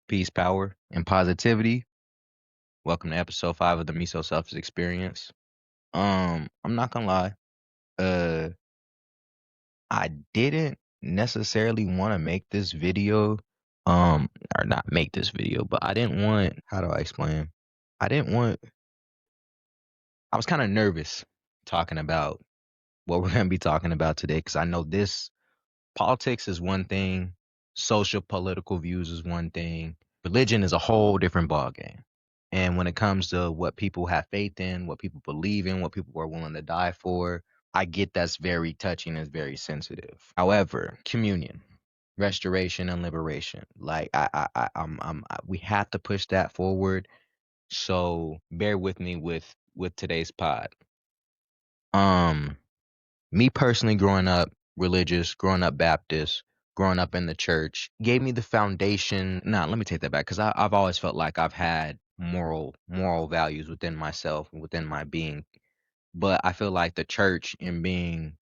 Peace, power, and positivity. Welcome to episode 5 of the Miso Selfish Experience. I'm not gonna lie. Uh, I didn't necessarily want to make this video. Or not make this video, but I didn't want. How do I explain? I didn't want. I was kind of nervous talking about what we're gonna be talking about today because I know this politics is one thing, social political views is one thing, religion is a whole different ballgame. And when it comes to what people have faith in, what people believe in, what people are willing to die for, I get that's very touching, it's very sensitive. However, communion, restoration, and liberation, like we have to push that forward. So bear with me with today's pod. Um, Me personally, growing up religious, growing up Baptist, growing up in the church, gave me the foundation. Nah, let me take that back because I've always felt like I've had moral values within myself, within my being. But I feel like the church and being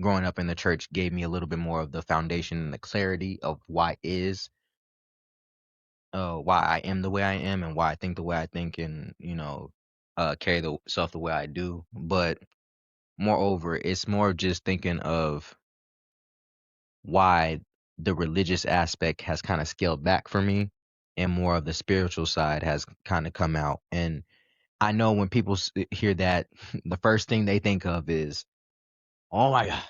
growing up in the church gave me a little bit more of the foundation and the clarity of why I am the way I am and why I think the way I think and carry the self the way I do. But moreover, it's more just thinking of why the religious aspect has kind of scaled back for me and more of the spiritual side has kind of come out. And I know when people hear that, the first thing they think of is, oh my God,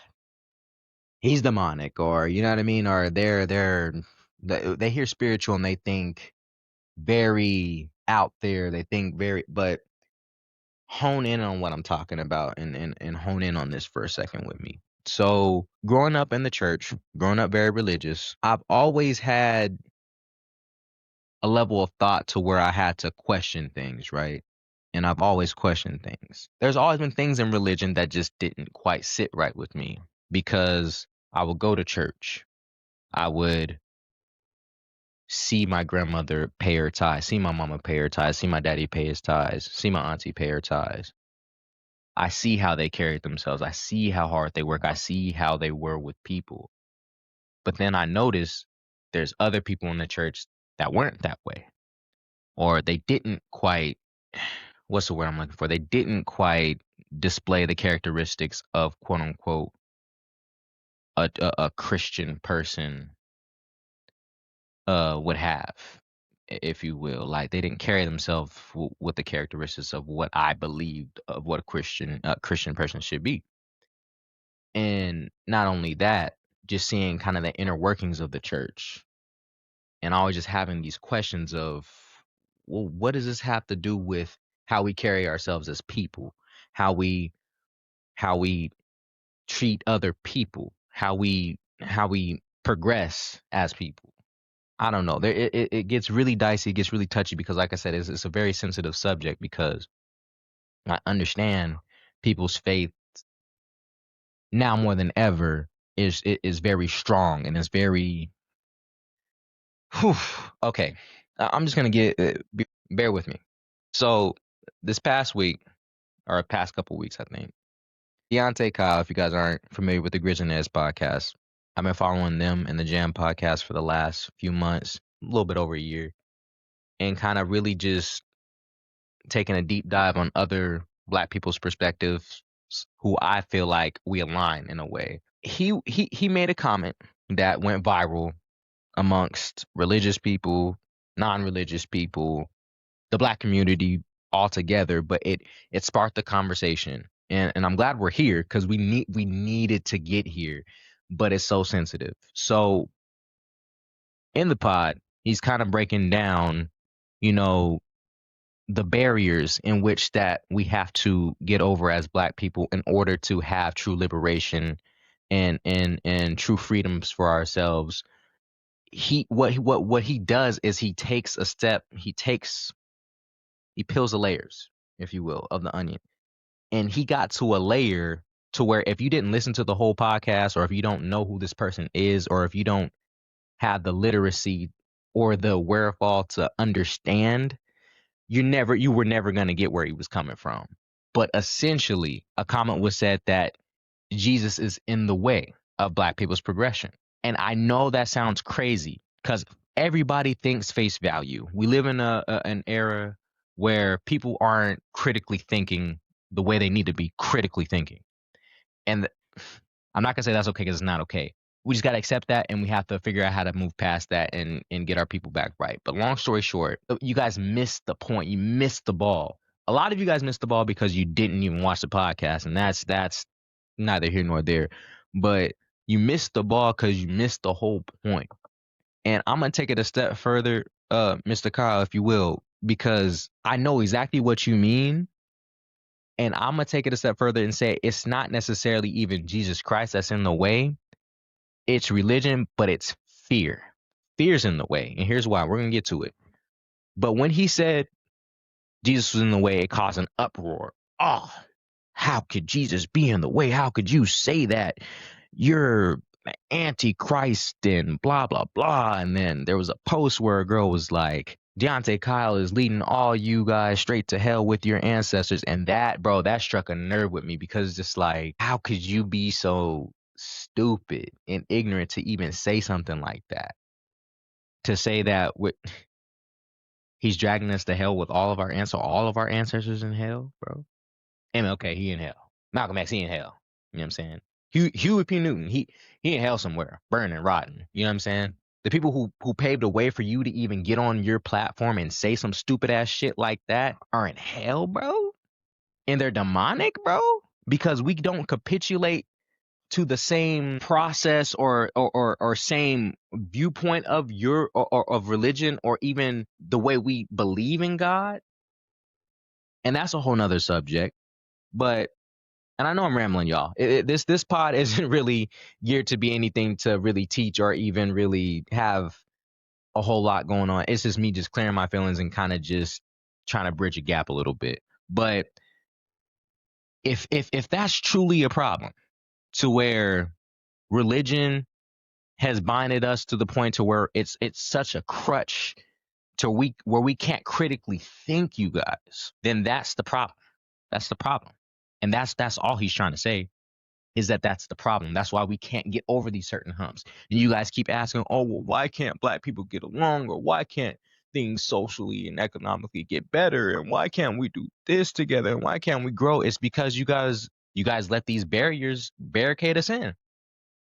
he's demonic, or you know what I mean? Or they hear spiritual and they think very out there. They think very, but hone in on what I'm talking about and hone in on this for a second with me. So, growing up in the church, growing up very religious, I've always had a level of thought to where I had to question things, right? And I've always questioned things. There's always been things in religion that just didn't quite sit right with me because I would go to church. I would see my grandmother pay her tithes, see my mama pay her tithes, see my daddy pay his tithes, see my auntie pay her tithes. I see how they carried themselves. I see how hard they work. I see how they were with people. But then I noticed there's other people in the church that weren't that way, or they didn't quite, what's the word I'm looking for? They didn't quite display the characteristics of quote unquote a Christian person would have, if you will. Like they didn't carry themselves with the characteristics of what I believed of what a Christian person should be. And not only that, just seeing kind of the inner workings of the church and always just having these questions of, well, what does this have to do with how we carry ourselves as people, how we treat other people, how we progress as people. I don't know. It gets really dicey, it gets really touchy because, like I said, it's a very sensitive subject because I understand people's faith now more than ever is very strong and is very. Whew, okay, I'm just gonna bear with me. So this past week or past couple weeks, I think Deontay Kyle. If you guys aren't familiar with the Grizzlies podcast, I've been following them and the Jam podcast for the last few months, a little bit over a year, and kind of really just taking a deep dive on other Black people's perspectives who I feel like we align in a way. He made a comment that went viral amongst religious people, non-religious people, the Black community altogether, but it sparked the conversation. And I'm glad we're here because we needed to get here, but it's so sensitive. So in the pod, he's kind of breaking down, you know, the barriers in which that we have to get over as Black people in order to have true liberation and true freedoms for ourselves. What he does is he takes a step, he peels the layers, if you will, of the onion. And he got to a layer to where if you didn't listen to the whole podcast, or if you don't know who this person is, or if you don't have the literacy or the wherewithal to understand, you were never going to get where he was coming from. But essentially, a comment was said that Jesus is in the way of Black people's progression. And I know that sounds crazy because everybody thinks face value. We live in an era where people aren't critically thinking the way they need to be critically thinking. And I'm not gonna say that's okay because it's not okay. We just gotta accept that, and we have to figure out how to move past that and get our people back right. But long story short, you guys missed the point. You missed the ball. A lot of you guys missed the ball because you didn't even watch the podcast, and that's neither here nor there. But you missed the ball because you missed the whole point. And I'm gonna take it a step further, Mr. Kyle, if you will, because I know exactly what you mean. And I'm gonna take it a step further and say it's not necessarily even Jesus Christ that's in the way. It's religion, but it's fear. Fear's in the way. And here's why. We're gonna get to it. But when he said Jesus was in the way, it caused an uproar. Oh, how could Jesus be in the way? How could you say that? You're antichrist and blah blah blah. And then there was a post where a girl was like, Deontay Kyle is leading all you guys straight to hell with your ancestors. And that, bro, that struck a nerve with me because it's just like, how could you be so stupid and ignorant to even say something like that? To say that he's dragging us to hell with all of our ancestors in hell, bro. MLK, he in hell. Malcolm X, he in hell. You know what I'm saying? Huey P. Newton, he in hell somewhere, burning, rotten. You know what I'm saying? The people who paved the way for you to even get on your platform and say some stupid ass shit like that are in hell, bro. And they're demonic, bro. Because we don't capitulate to the same process or same viewpoint of or of religion or even the way we believe in God. And that's a whole nother subject. But and I know I'm rambling, y'all. This pod isn't really geared to be anything to really teach or even really have a whole lot going on. It's just me just clearing my feelings and kind of just trying to bridge a gap a little bit. But if that's truly a problem, to where religion has binded us to the point to where it's such a crutch to where we can't critically think, you guys, then that's the problem. That's the problem, and that's all he's trying to say. Is that that's the problem. That's why we can't get over these certain humps. And you guys keep asking, oh, well, why can't black people get along? Or why can't things socially and economically get better? And why can't we do this together? And why can't we grow? It's because you guys let these barriers barricade us in.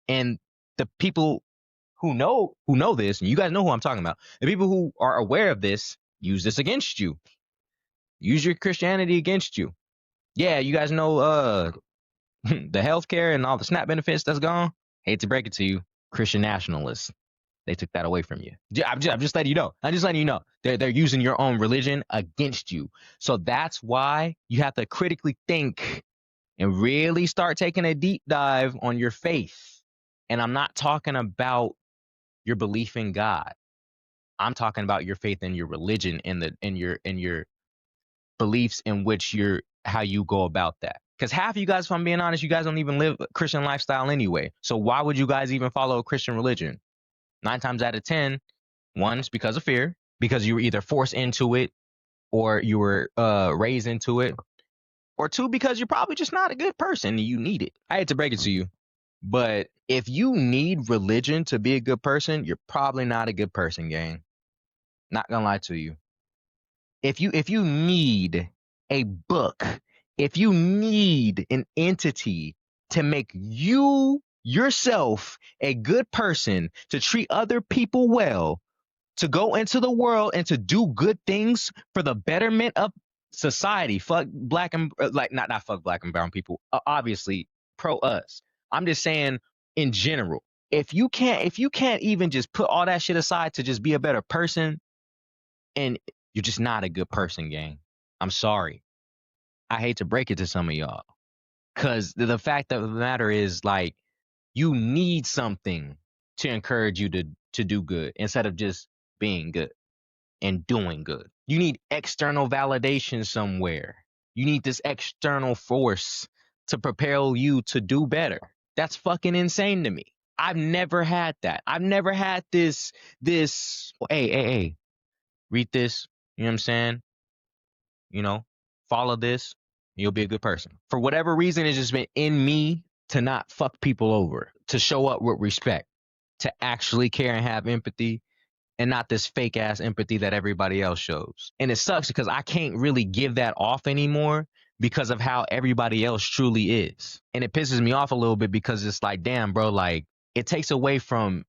And the people who know this, and you guys know who I'm talking about, the people who are aware of this use this against you. Use your Christianity against you. Yeah, you guys know the healthcare and all the SNAP benefits that's gone. Hate to break it to you, Christian nationalists. They took that away from you. I'm just letting you know. I'm just letting you know. They're using your own religion against you. So that's why you have to critically think and really start taking a deep dive on your faith. And I'm not talking about your belief in God. I'm talking about your faith in your religion and your beliefs in which how you go about that. Because half of you guys, if I'm being honest, you guys don't even live a Christian lifestyle anyway. So why would you guys even follow a Christian religion? 9 times out of 10, one is because of fear, because you were either forced into it or you were raised into it, or two, because you're probably just not a good person and you need it. I hate to break it to you, but if you need religion to be a good person, you're probably not a good person, gang. Not gonna lie to you. If you need a book, if you need an entity to make you yourself a good person, to treat other people well, to go into the world and to do good things for the betterment of society, fuck black and like not fuck black and brown people, obviously pro us. I'm just saying in general. If you can't even just put all that shit aside to just be a better person, and you're just not a good person, gang. I'm sorry. I hate to break it to some of y'all. Cause the fact of the matter is, like, you need something to encourage you to do good instead of just being good and doing good. You need external validation somewhere. You need this external force to propel you to do better. That's fucking insane to me. I've never had that. I've never had this hey, read this. You know what I'm saying? You know, follow this, you'll be a good person. For whatever reason, it's just been in me to not fuck people over, to show up with respect, to actually care and have empathy, and not this fake ass empathy that everybody else shows. And it sucks because I can't really give that off anymore because of how everybody else truly is. And it pisses me off a little bit because it's like, damn, bro, like it takes away from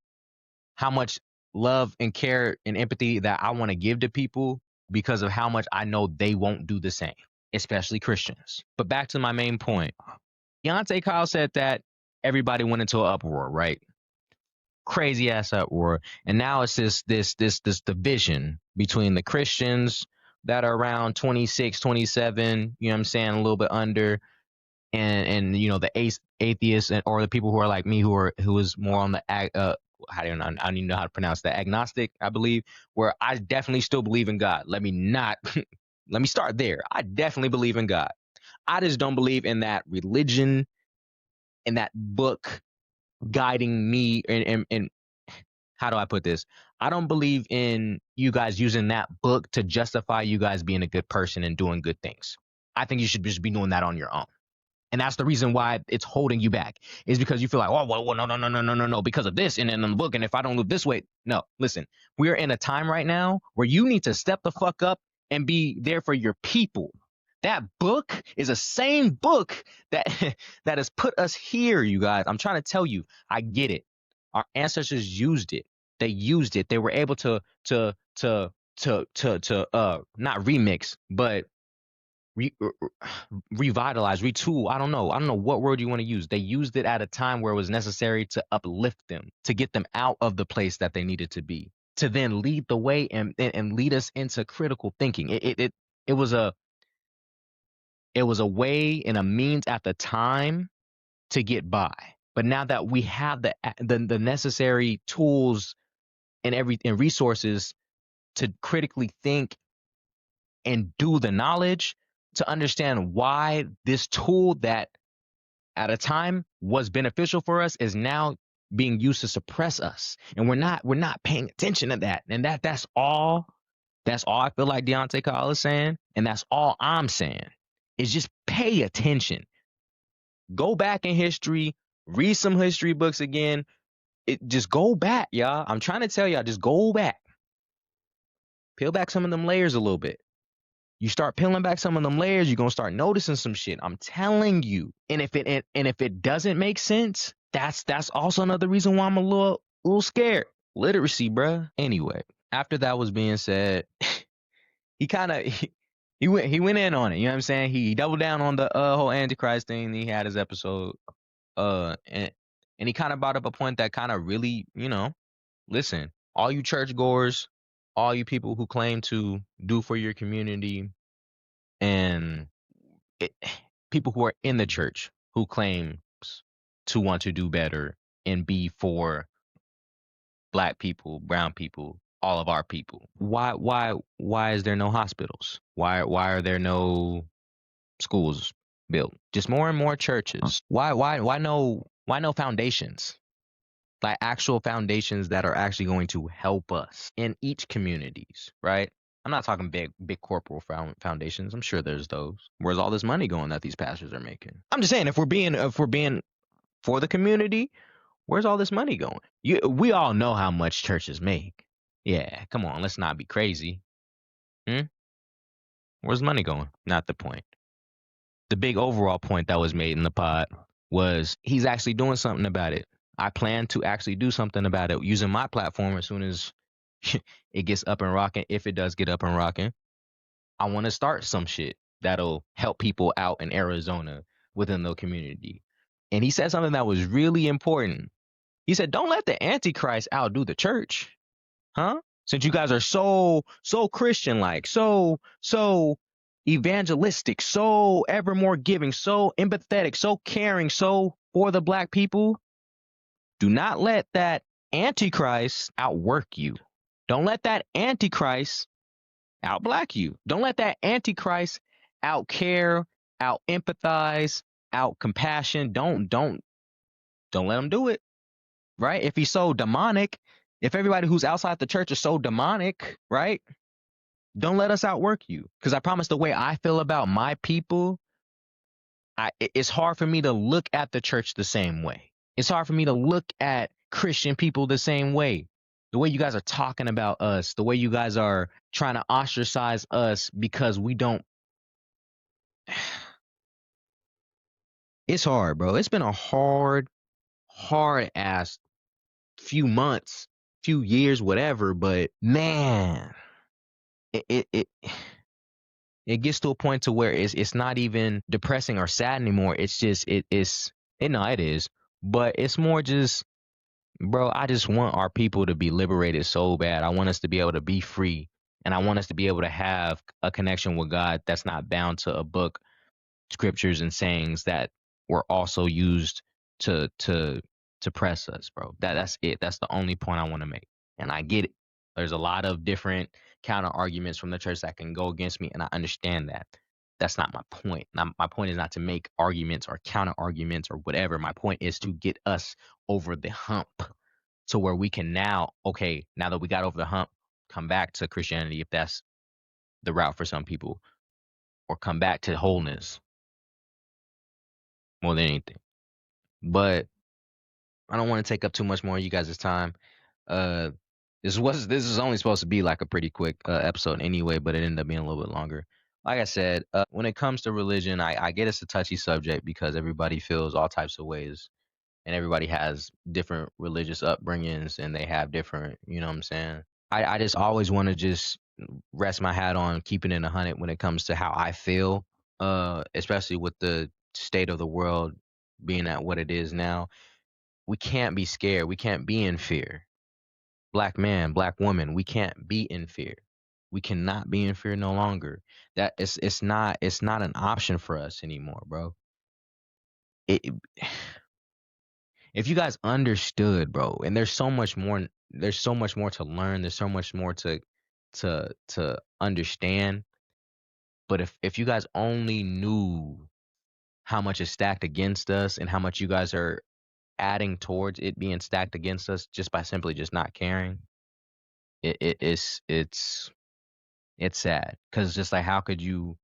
how much love and care and empathy that I want to give to people because of how much I know they won't do the same, especially Christians. But back to my main point. Deontay Kyle said that everybody went into an uproar, right? Crazy ass uproar. And now it's this division between the Christians that are around 26, 27, you know what I'm saying, a little bit under, and you know, the atheists or the people who are like me who is more on the how do you know, I don't even know how to pronounce that, agnostic, I believe, where I definitely still believe in God. Let me not let me start there. I definitely believe in God. I just don't believe in that religion and that book guiding me and how do I put this? I don't believe in you guys using that book to justify you guys being a good person and doing good things. I think you should just be doing that on your own. And that's the reason why it's holding you back, is because you feel like, oh, well, no, because of this. And then in the book, and if I don't live this way, no, listen, we're in a time right now where you need to step the fuck up and be there for your people. That book is the same book that that has put us here, you guys. I'm trying to tell you, I get it. Our ancestors used it. They used it. They were able to not remix, but re- revitalize, retool. I don't know what word you want to use. They used it at a time where it was necessary to uplift them, to get them out of the place that they needed to be, to then lead the way and lead us into critical thinking. It was a way and a means at the time to get by. But now that we have the necessary tools and resources to critically think and do the knowledge to understand why this tool that at a time was beneficial for us is now being used to suppress us, and we're not paying attention to that. And that's all I feel like Deontay Kyle is saying, and that's all I'm saying is just pay attention. Go back in history, read some history books again. Just go back, y'all. I'm trying to tell y'all, just go back, peel back some of them layers a little bit. You start peeling back some of them layers, you're gonna start noticing some shit. I'm telling you. And if it doesn't make sense, that's also another reason why I'm a little scared. Literacy, bruh. Anyway, after that was being said, he kind of he went in on it. You know what I'm saying? He doubled down on the whole Antichrist thing. He had his episode, and he kind of brought up a point that kind of really, you know, listen, all you churchgoers, all you people who claim to do for your community, and it, people who are in the church who claims to want to do better and be for black people, brown people, all of our people. Why is there no hospitals? Why are there no schools built? Just more and more churches. Why no foundations? Like actual foundations that are actually going to help us in each communities, right? I'm not talking big corporal foundations. I'm sure there's those. Where's all this money going that these pastors are making? I'm just saying, if we're being for the community, where's all this money going? We all know how much churches make. Yeah, come on, let's not be crazy. Hmm? Where's money going? Not the point. The big overall point that was made in the pod was he's actually doing something about it. I plan to actually do something about it using my platform as soon as it gets up and rocking. If it does get up and rocking, I want to start some shit that'll help people out in Arizona within the community. And he said something that was really important. He said, don't let the Antichrist outdo the church. Huh? Since you guys are so Christian like, so evangelistic, so ever more giving, so empathetic, so caring, so for the black people, do not let that Antichrist outwork you. Don't let that Antichrist outblack you. Don't let that Antichrist out care, out empathize, out compassion. Don't let him do it. Right? If he's so demonic, if everybody who's outside the church is so demonic, right? Don't let us outwork you. Because I promise the way I feel about my people, it's hard for me to look at the church the same way. It's hard for me to look at Christian people the same way. The way you guys are talking about us, the way you guys are trying to ostracize us because we don't. It's hard, bro. It's been a hard ass few months, few years, whatever. But man, it it gets to a point to where it's not even depressing or sad anymore. It's just no, it is, but it's more just, bro, I just want our people to be liberated so bad. I want us to be able to be free, and I want us to be able to have a connection with God that's not bound to a book, scriptures, and sayings that were also used to press us, bro. That's it. That's the only point I want to make. And I get it. There's a lot of different counter arguments from the church that can go against me, and I understand that. That's not my point. My point is not to make arguments or counter arguments or whatever. My point is to get us over the hump to where we can now, okay, now that we got over the hump, come back to Christianity if that's the route for some people, or come back to wholeness more than anything. But I don't want to take up too much more of you guys' time. Uh, this is only supposed to be like a pretty quick episode anyway, but it ended up being a little bit longer. Like I said, when it comes to religion, I get it's a touchy subject because everybody feels all types of ways, and everybody has different religious upbringings, and they have different, you know what I'm saying? I just always want to just rest my hat on keeping it 100 when it comes to how I feel, especially with the state of the world being at what it is now. We can't be scared. We can't be in fear. Black man, black woman, we can't be in fear. We cannot be in fear no longer. That it's not an option for us anymore, bro. It, if you guys understood, bro, and there's so much more to learn, there's so much more to understand. But if you guys only knew how much is stacked against us and how much you guys are adding towards it being stacked against us just by simply just not caring, it's sad. Because just like, how could you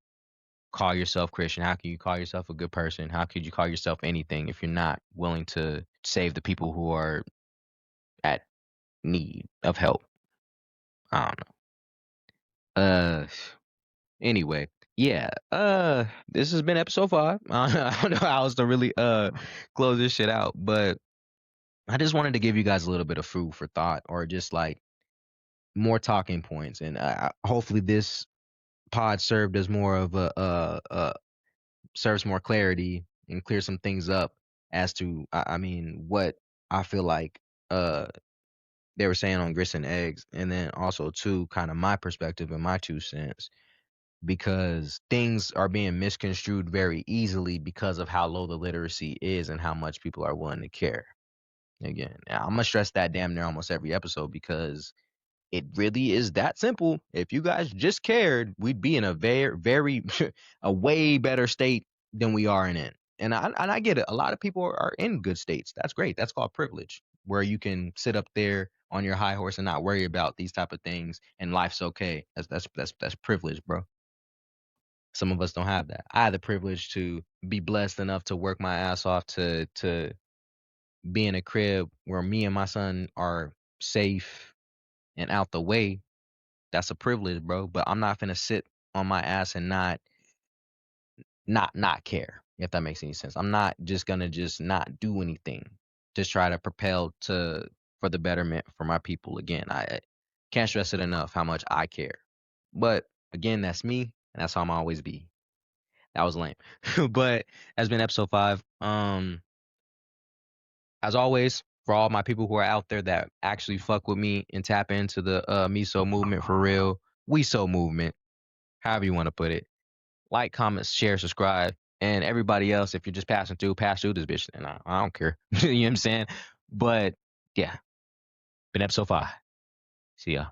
call yourself Christian? How can you call yourself a good person? How could you call yourself anything if you're not willing to save the people who are at need of help? I don't know. Anyway, yeah. This has been episode 5. I don't know how else to really close this shit out, but I just wanted to give you guys a little bit of food for thought, or just like more talking points, and hopefully this pod served as more of serves more clarity and clear some things up as to, I mean, what I feel like they were saying on grits and eggs, and then also too kind of my perspective and my 2 cents, because things are being misconstrued very easily because of how low the literacy is and how much people are willing to care. Again, I'm gonna stress that damn near almost every episode, because it really is that simple. If you guys just cared, we'd be in a very a way better state than we are in. And I get it. A lot of people are in good states. That's great. That's called privilege, where you can sit up there on your high horse and not worry about these type of things, and life's okay. That's privilege, bro. Some of us don't have that. I had the privilege to be blessed enough to work my ass off to be in a crib where me and my son are safe and out the way. That's a privilege, bro. But I'm not gonna sit on my ass and not care, if that makes any sense. I'm not just gonna just not do anything. Just try to propel to for the betterment for my people. Again, I can't stress it enough how much I care. But again, that's me, and that's how I'm always be. That was lame. But that's been episode 5. As always, for all my people who are out there that actually fuck with me and tap into the miso movement for real, we so movement, however you want to put it. Like, comment, share, subscribe, and everybody else, if you're just passing through, pass through this bitch, and I don't care. You know what I'm saying? But yeah, been episode 5. See ya.